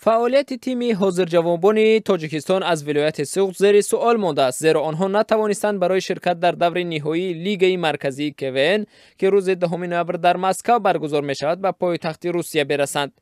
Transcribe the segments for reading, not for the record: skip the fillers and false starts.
فعالیت تیم حاضرجوابان تاجیکستان از ولایت سوخت زیر سوال مانده است، زیرا آنها نتوانستند برای شرکت در دور نهایی لیگ مرکزی کوین که روز 10 نوامبر در مسکو برگزار می شود به پایتخت روسیه برسند.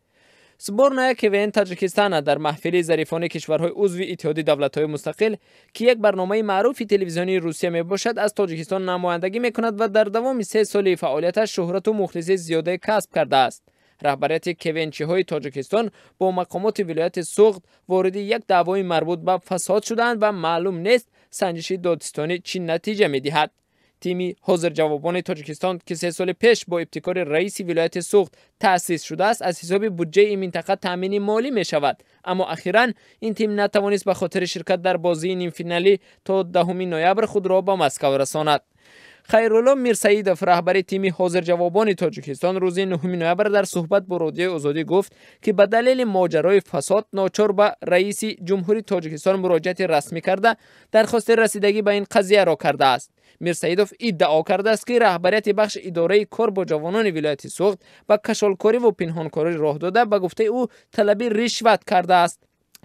سبورنای کوین تاجیکستان در محفل ظریفان کشورهای عضو اتحاد دولت‌های مستقل که یک برنامه معروف تلویزیونی روسیه می باشد از تاجیکستان نمایندگی می کند و در دوام 3 سال فعالیتش شهرت و مخلصی زیاده کسب کرده است. رهبریت کوینچی‌های تاجیکستان با مقامات ولایت سوخت وارد یک دعوای مربوط به فساد شدند و معلوم نیست سنجش دادستانی چی نتیجه می‌دهد. تیم حاضرجوابان تاجیکستان که 3 سال پیش با ابتکار رئیس ولایت سوخت تأسیس شده است، از حساب بودجه این منطقه تامین مالی می شود، اما اخیراً این تیم نتوانست به خاطر شرکت در بازی نیم فینالی تا 10 نوامبر خود را به مسکو رساند. خیرالله میرسیدوف رهبر تیم حاضرجوابان تاجیکستان روز 9 نوامبر در صحبت با رادیو آزادی گفت که به دلیل ماجرای فساد ناچار به رئیس جمهوری تاجیکستان مراجعت رسمی کرده درخواست رسیدگی به این قضیه را کرده است. میرسیدوف ادعا کرده است که رهبریت بخش اداره کار با جوانان ولایت سوخت به کشالکاری و پنهانکاری راه داده به گفته او طلب رشوت کرده است.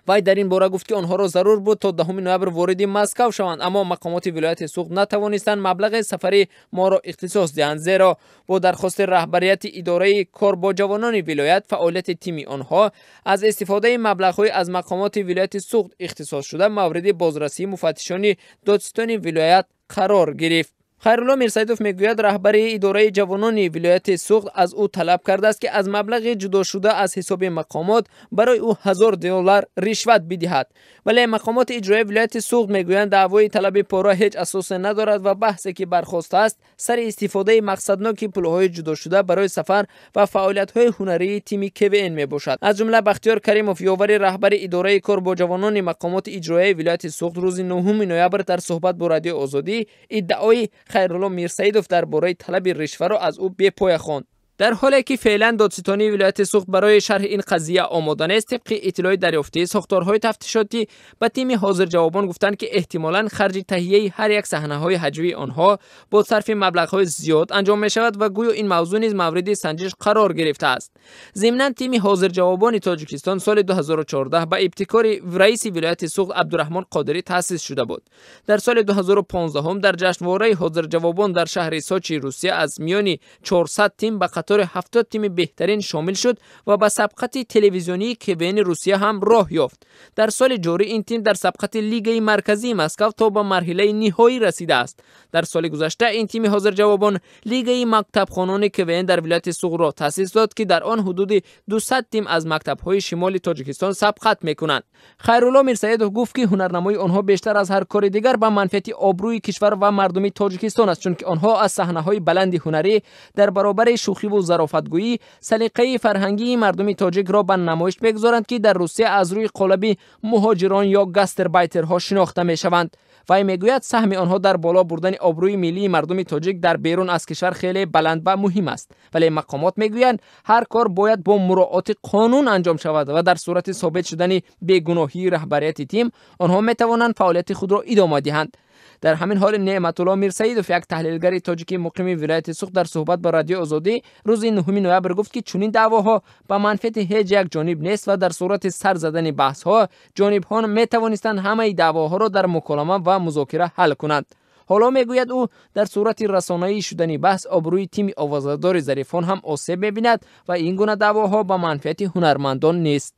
وی در این باره گفت که آنها را ضرور بود تا 10 نوامبر وارد مسکو شوند، اما مقامات ولایت سوخت نتوانستند مبلغ سفری ما را اختصاص دهند، زیرا با درخواست رهبریت اداره کار با جوانان ولایت فعالیت تیم آنها از استفاده مبلغ‌های از مقامات ولایت سوخت اختصاص شده مورد بازرسی مفتشان دادستانی ولایت قرار گرفت. خیرالله میرسیدوف میگوید رهبر اداره جوانان ولایت سوخت از او طلب کرده است که از مبلغ جدا شده از حساب مقامات برای او $1000 رشوت بدهد، ولی مقامات اجرایی ولایت سوخت میگویند دعوای طلب پارا هیچ اساس ندارد و بحثی که برخاسته است سر استفاده مقصدناک پولهای جدا شده برای سفر و فعالیت‌های هنری تیم کوین میباشد. از جمله بختیار کریموف یاور رهبر اداره کار با جوانان مقامات اجرایی ولایت سوخت روز 9 نوامبر در صحبت با رادیو آزادی ادعای خیرالله میرسیدوف درباره طلب رشوه را از او بی پای خواند. در حالی که فعلا دادستانی ولایت سوخت برای شرح این قضیه آماده است، طبق اطلاع دریافتی ساختارهای تفتیشاتی به تیم حاضرجوابان گفتند که احتمالاً خرج تهیه هر یک صحنه‌های حجوی آنها با صرف مبلغ‌های زیاد انجام می شود و گویا این موضوع نیز مورد سنجش قرار گرفته است. ضمناً تیم حاضرجوابان تاجیکستان سال 2014 با ابتکار رئیس ولایت سوخت عبدالرحمن قادری تأسیس شده بود. در سال 2015 هم در جشنواره حاضرجوابان در شهر سوچی روسیه از میان 400 تیم به قطار 70 تیم بهترین شامل شد و به سبقت تلویزیونی کوین روسیه هم راه یافت. در سال جاری این تیم در سبقت لیگ مرکزی مسکو تا به مرحله نهایی رسیده است. در سال گذشته این تیم حاضرجوابان لیگ مکتبخوانان کوین در ولایت سوخت را تأسیس داد که در آن حدود 200 تیم از مکتب‌های شمال تاجیکستان سبقت می‌کنند. خیرالله میرسیدوف گفت که هنرنمایی آنها بیشتر از هر کار دیگر به منفعت آبروی کشور و مردم تاجیکستان است، چون که آنها از صحنه‌های بلند هنری در برابر شوخی و ظرافتگویی سلیقه فرهنگی مردم تاجیک را به نمایش بگذارند که در روسیه از روی قالب مهاجران یا گاستربایترها شناخته میشوند. وی میگوید سهم آنها در بالا بردن آبروی ملی مردم تاجیک در بیرون از کشور خیلی بلند و مهم است، ولی مقامات میگویند هر کار باید با مراعات قانون انجام شود و در صورت ثابت شدن بیگناهی رهبریت تیم آنها میتوانند فعالیت خود را ادامه دهند. در همین حال نعمت الله میرسیدوف یک تحلیلگر تاجیکی مقیم ولایت سوخت در صحبت با رادیو آزادی روز 9 نوامبر گفت که چنین دعواها به منفعت هیچ یک جانب نیست و در صورت سر زدن بحث ها جانب ها می توانستند همه دعواها را در مکالمه و مذاکره حل کنند. حالا میگوید او در صورت رسانه‌ای شدن بحث آبروی تیم آوازدار ظریفان هم آسیب می‌بیند و این گونه دعواها به منفعت هنرمندان نیست.